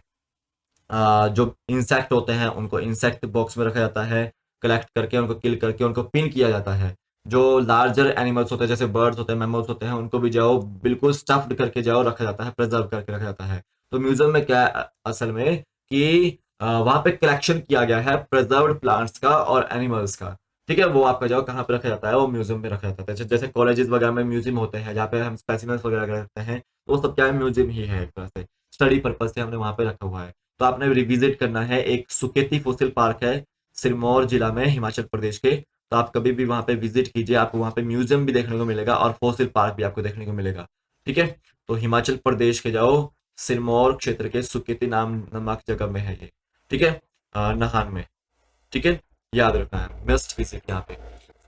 जो इंसेक्ट होते हैं उनको इंसेक्ट बॉक्स में रखा जाता है, कलेक्ट करके उनको किल करके उनको पिन किया जाता है। जो लार्जर एनिमल्स होते हैं जैसे बर्ड्स होते हैं, मैमल्स होते हैं, उनको भी जाओ बिल्कुल स्टफ्ड करके जाओ रखा जाता है, प्रिजर्व करके रखा जाता है। तो म्यूजियम में क्या है असल में कि वहां पे कलेक्शन किया गया है प्रिजर्व्ड प्लांट्स का और एनिमल्स का। ठीक है, वो आपका जाओ कहाँ पे रखा जाता है? वो म्यूजियम में रखा जाता है। जैसे कॉलेजेस वगैरह में म्यूजियम होते हैं जहाँ पे हम स्पेसिमेंस वगैरह रखते हैं, तो वो सब क्या है? म्यूजियम ही है एक तरह से, स्टडी पर्पज से हमने वहां पे रखा हुआ है। तो आपने रिविजिट करना है, एक सुकेती फोसिल पार्क है सिरमौर जिला में, हिमाचल प्रदेश के। तो आप कभी भी वहां पे विजिट कीजिए, आपको वहां पे म्यूजियम भी देखने को मिलेगा और फोसिल पार्क भी आपको देखने को मिलेगा। ठीक है, तो हिमाचल प्रदेश के जाओ, सिरमौर क्षेत्र के सुकेती नामक जगह में है ये। ठीक है, नाहन में। ठीक है, याद रखना है, मस्ट विजिट यहाँ पे।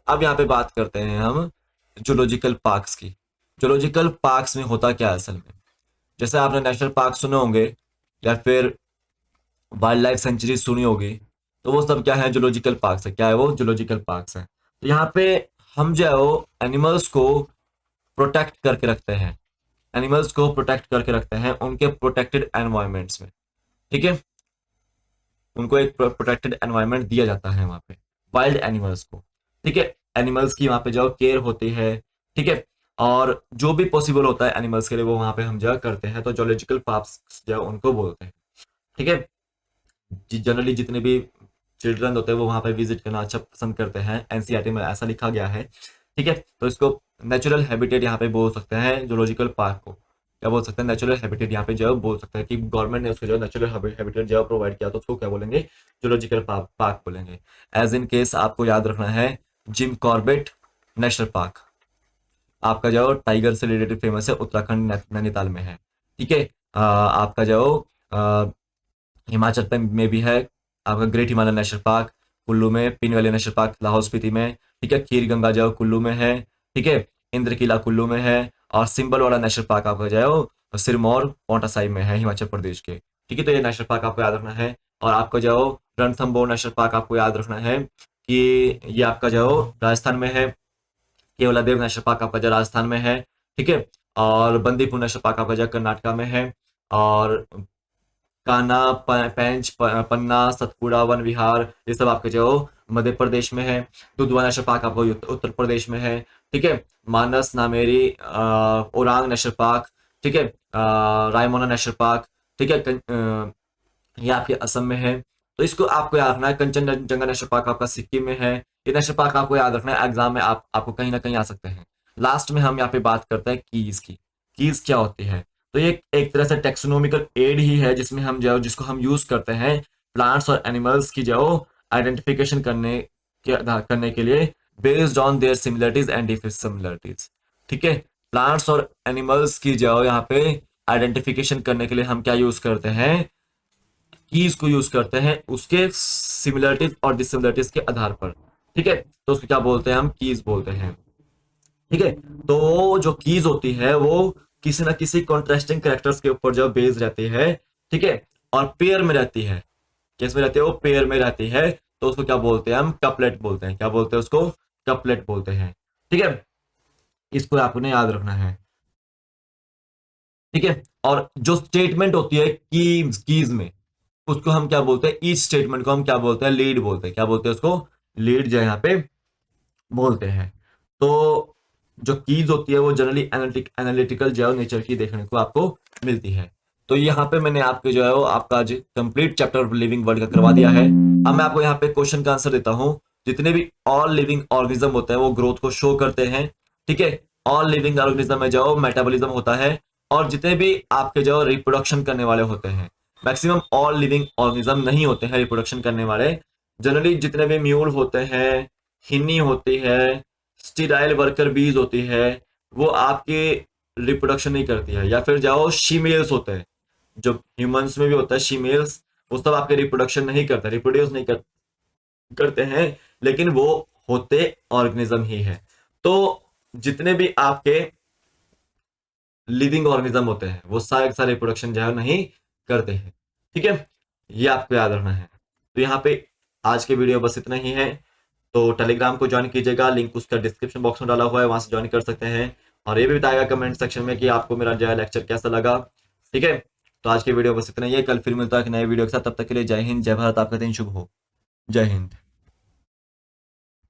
अब यहाँ पे बात करते हैं हम जूलॉजिकल पार्क्स की। जूलॉजिकल पार्क्स में होता क्या है असल में? जैसे आपने नेशनल पार्क सुने होंगे या फिर वाइल्ड लाइफ सेंचुरी सुनी होगी, तो वो सब क्या है? जूलॉजिकल पार्क्स है। क्या है वो? जूलॉजिकल पार्क्स है। तो यहाँ पे हम जो है वो एनिमल्स को प्रोटेक्ट करके रखते हैं, एनिमल्स को प्रोटेक्ट करके रखते हैं उनके प्रोटेक्टेड एनवायरमेंट्स में। ठीक है, उनको एक प्रोटेक्टेड एनवायरमेंट दिया जाता है वहां पे वाइल्ड एनिमल्स को। ठीक है, एनिमल्स की वहां पे जो केयर होती है। ठीक है, और जो भी पॉसिबल होता है एनिमल्स के लिए वो वहां पे हम जो करते हैं, तो जूलॉजिकल पार्क्स जो उनको बोलते हैं। ठीक है, जनरली जितने भी चिल्ड्रन होते हैं वो वहां पे विजिट करना अच्छा पसंद करते हैं, एनसीईआरटी में ऐसा लिखा गया है। ठीक है, तो इसको नेचुरल हैबिटेट यहाँ पे बोल सकते हैं जूलॉजिकल पार्क को। क्या बोल सकते हैं? नेचुरल हैबिटेट यहाँ पे जो है बोल सकते हैं कि गवर्नमेंट ने उसको जो नेचुरल हैबिटेट जो प्रोवाइड किया, तो उसको क्या बोलेंगे? जूलॉजिकल पार्क बोलेंगे। एज इन केस आपको याद रखना है जिम कॉर्बेट नेशनल पार्क, आपका जो टाइगर से रिलेटेड फेमस है, उत्तराखंड नैनीताल में है। ठीक है, आपका जो हिमाचल में भी है, आपका great Himalaya national park Kullu में, Pin valley national park Lahaul Spiti में। ठीक है, खीर गंगा जो कुल्लू में है। ठीक है, इंद्रकिला कुल्लू में है। और सिंबल वाला नेशनल पार्क आपका जो सिरमौर पोंटा साहिब में है, हिमाचल प्रदेश के। ठीक है, तो ये नेशनल पार्क आपको याद रखना है। और आपका जो रणथंबोर नेशनल पार्क आपको याद रखना है कि ये आपका जो राजस्थान में है। केवलादेव नेशनल पार्क आपका जो राजस्थान में है। ठीक है, और बंदीपुर नेशनल पार्क आपका जो कर्नाटका में है। और कान्हा, पेंच, पन्ना, सतपुड़ा वन विहार, ये सब आपके जो मध्य प्रदेश में है। दुधवा नेशनल पार्क आपको उत्तर प्रदेश में है। ठीक है, मानस, नामेरी, ओरांग नेशनल पार्क। ठीक है, रायमोना नेशनल पार्क। ठीक है, ये आपके असम में है। तो इसको आपको याद रखना है। कंचनजंगा नेशनल पार्क आपका सिक्किम में है। ये नेशनल पार्क आपको याद रखना है, एग्जाम में आपको कहीं ना कहीं आ सकते हैं। लास्ट में हम यहाँ पे बात करते हैं कीज की। कीज क्या होती है? तो ये एक तरह से टेक्सोनोमिकल एड ही है जिसमें हम जो जिसको हम यूज करते हैं प्लांट्स और एनिमल्स की जो आइडेंटिफिकेशन करने के लिए, based on their similarities and dissimilarities. ठीक है, प्लांट्स और एनिमल्स की जो यहाँ पे आइडेंटिफिकेशन करने के लिए हम क्या यूज करते हैं? कीज को यूज करते हैं उसके सिमिलरिटीज और डिसिमिलरिटीज के आधार पर। ठीक है, तो उसको क्या बोलते हैं? हम कीज बोलते हैं। ठीक है, तो जो कीज होती है वो किसी ना किसी कॉन्ट्रास्टिंग कैरेक्टर्स के ऊपर जो बेस्ड रहती है। ठीक है, और पेयर में रहती है। किस में रहती है? वो पेयर में रहती है। तो उसको क्या बोलते हैं? हम कपलेट बोलते हैं। क्या बोलते हैं उसको? कपलेट बोलते हैं। ठीक है, इसको आपने याद रखना है। ठीक है, और जो स्टेटमेंट होती है कीज में, उसको हम क्या बोलते हैं? ईच स्टेटमेंट को हम क्या बोलते हैं? लीड बोलते हैं। क्या बोलते हैं उसको? लीड जो यहाँ पे बोलते हैं। तो जो कीज होती है वो जनरली एनालिटिकल जो नेचर की देखने को आपको मिलती है। तो यहाँ पे मैंने आपके जो है वो आपका आज कंप्लीट चैप्टर लिविंग वर्ल्ड का करवा दिया है। अब मैं आपको यहाँ पे क्वेश्चन का आंसर देता हूँ। जितने भी ऑल लिविंग ऑर्गेनिज्म होते हैं वो ग्रोथ को शो करते हैं। ठीक है, ऑल लिविंग ऑर्गेनिज्म में जो मेटाबॉलिज्म होता है। और जितने भी आपके जो रिप्रोडक्शन करने वाले होते हैं, मैक्सिमम ऑल लिविंग ऑर्गेनिज्म नहीं होते हैं रिप्रोडक्शन करने वाले। जनरली जितने भी म्यूल होते हैं, हिन्नी होती है, स्टीराइल वर्कर बीज होती है, वो आपके रिप्रोडक्शन नहीं करती है। या फिर जाओ शीमेल्स होते हैं, जो ह्यूमंस में भी होता है शीमेल्स, वो सब आपके रिप्रोडक्शन नहीं करते, रिप्रोड्यूस नहीं करते हैं, लेकिन वो होते ऑर्गेनिज्म ही है। तो जितने भी आपके लिविंग ऑर्गेनिज्म होते हैं वो सारे सारे रिप्रोडक्शन जो है नहीं करते हैं। ठीक है, ये आपको याद रखना है। तो यहाँ पे आज के वीडियो बस इतना ही है। तो टेलीग्राम को ज्वाइन कीजिएगा, लिंक उसका डिस्क्रिप्शन बॉक्स में डाला हुआ है, वहां से ज्वाइन कर सकते हैं। और ये भी बताएगा कमेंट सेक्शन में कि आपको मेरा जो है लेक्चर कैसा लगा। ठीक है, तो आज के वीडियो बस इतना ही है। कल फिर मिलता है नए वीडियो के साथ, तब तक के लिए जय हिंद, जय भारत, आपका दिन शुभ हो। जय हिंद।